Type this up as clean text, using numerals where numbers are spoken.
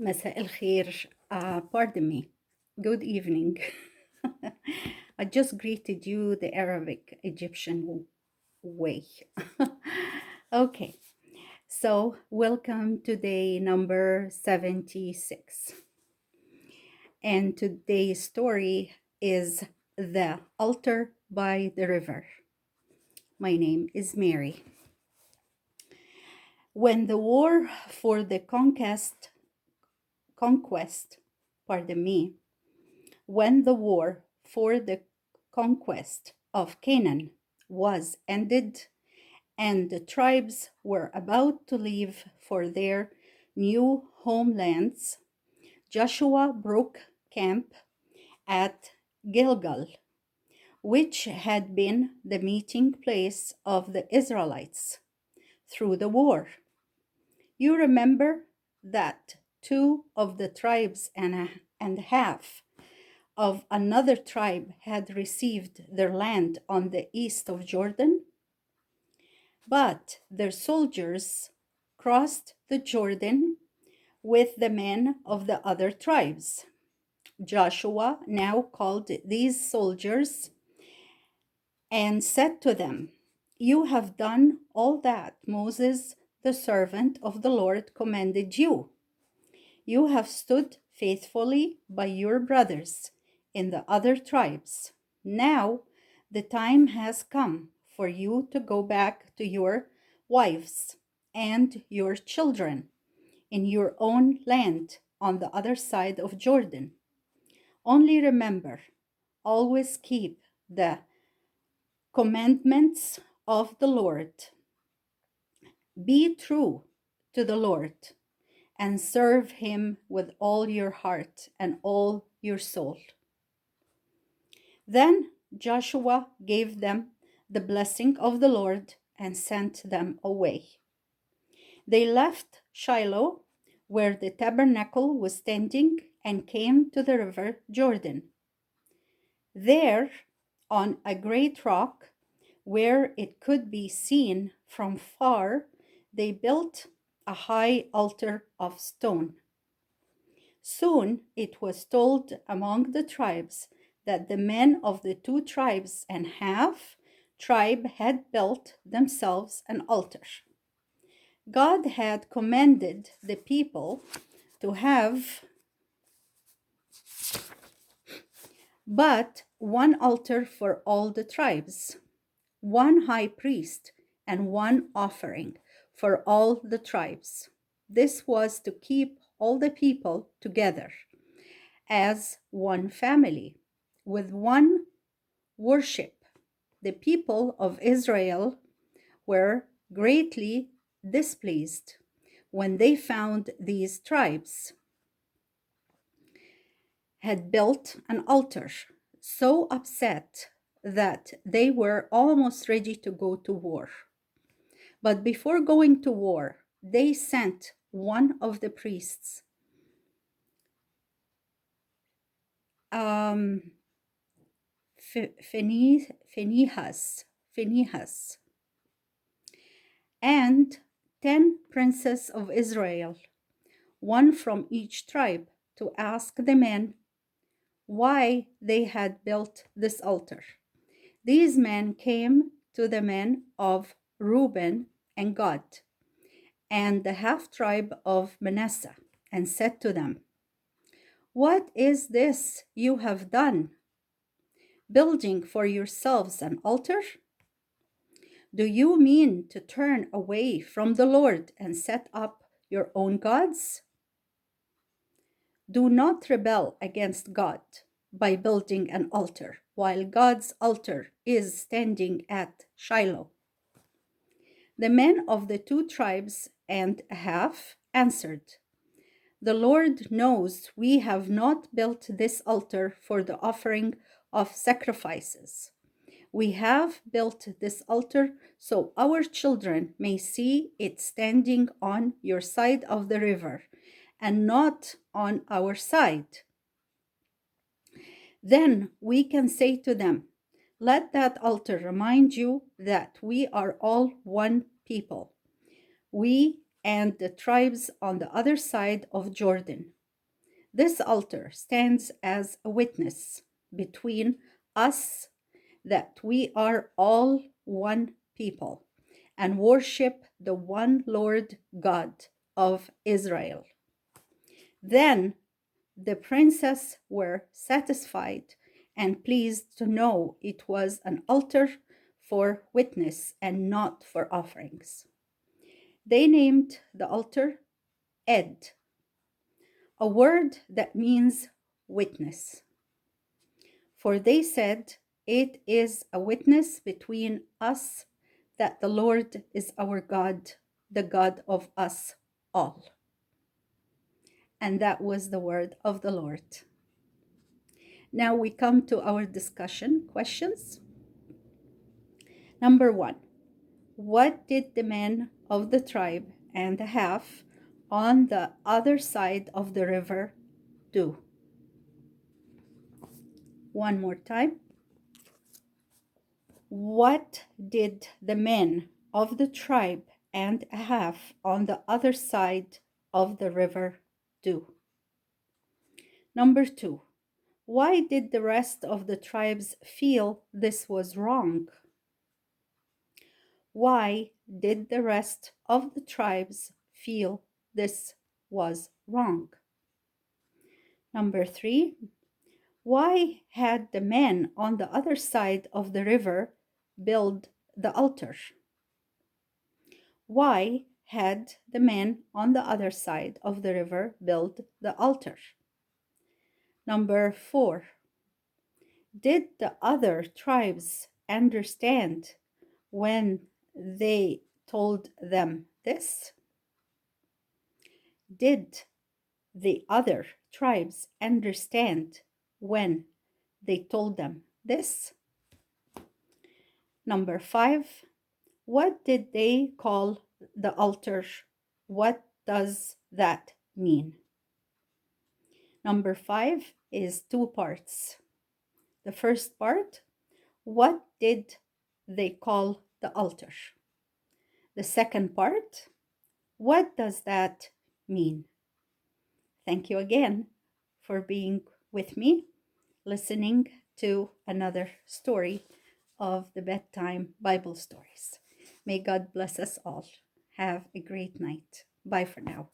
مساء الخير. Pardon me. Good evening. I just greeted you the Arabic Egyptian way. Okay, so welcome to day number 76. And today's story is The Altar by the River. My name is Mary. When the war for the when the war for the conquest of Canaan was ended and the tribes were about to leave for their new homelands, Joshua broke camp at Gilgal, which had been the meeting place of the Israelites through the war. You remember that two of the tribes and a half of another tribe had received their land on the east of Jordan, but their soldiers crossed the Jordan with the men of the other tribes. Joshua now called these soldiers and said to them, "You have done all that Moses, the servant of the Lord, commanded you. You have stood faithfully by your brothers in the other tribes. Now the time has come for you to go back to your wives and your children in your own land on the other side of Jordan. Only remember, always keep the commandments of the Lord. Be true to the Lord and serve him with all your heart and all your soul." Then Joshua gave them the blessing of the Lord and sent them away. They left Shiloh, where the tabernacle was standing, and came to the river Jordan. There, on a great rock, where it could be seen from far, they built a high altar of stone. Soon it was told among the tribes that the men of the two tribes and half tribe had built themselves an altar. God had commanded the people to have but one altar for all the tribes, one high priest, and one offering for all the tribes. This was to keep all the people together as one family, with one worship. The people of Israel were greatly displeased when they found these tribes had built an altar, so upset that they were almost ready to go to war. But before going to war, they sent one of the priests, Phinehas, and 10 princes of Israel, one from each tribe, to ask the men why they had built this altar. These men came to the men of Reuben and Gad and the half tribe of Manasseh and said to them, "What is this you have done, building for yourselves an altar? Do you mean to turn away from the Lord and set up your own gods? Do not rebel against God by building an altar while God's altar is standing at Shiloh." The men of the two tribes and a half answered, "The Lord knows we have not built this altar for the offering of sacrifices. We have built this altar so our children may see it standing on your side of the river and not on our side. Then we can say to them, 'Let that altar remind you that we are all one people. We and the tribes on the other side of Jordan. This altar stands as a witness between us that we are all one people and worship the one Lord God of Israel. Then the princes were satisfied and pleased to know it was an altar for witness and not for offerings. They named the altar Ed, a word that means witness. For they said, "It is a witness between us that the Lord is our God, the God of us all." And that was the word of the Lord. Now we come to our discussion questions. Number 1. What did the men of the tribe and a half on the other side of the river do? One more time. What did the men of the tribe and a half on the other side of the river do? Number 2. Why did the rest of the tribes feel this was wrong? Why did the rest of the tribes feel this was wrong? Number 3. Why had the men on the other side of the river build the altar? Why had the men on the other side of the river build the altar? Number 4. Did the other tribes understand when they told them this? Did the other tribes understand when they told them this? Number 5. What did they call the altar? What does that mean? Number 5 is 2 parts. The first part, what did they call the altar? The second part, what does that mean? Thank you again for being with me, listening to another story of the bedtime Bible stories. May God bless us all. Have a great night. Bye for now.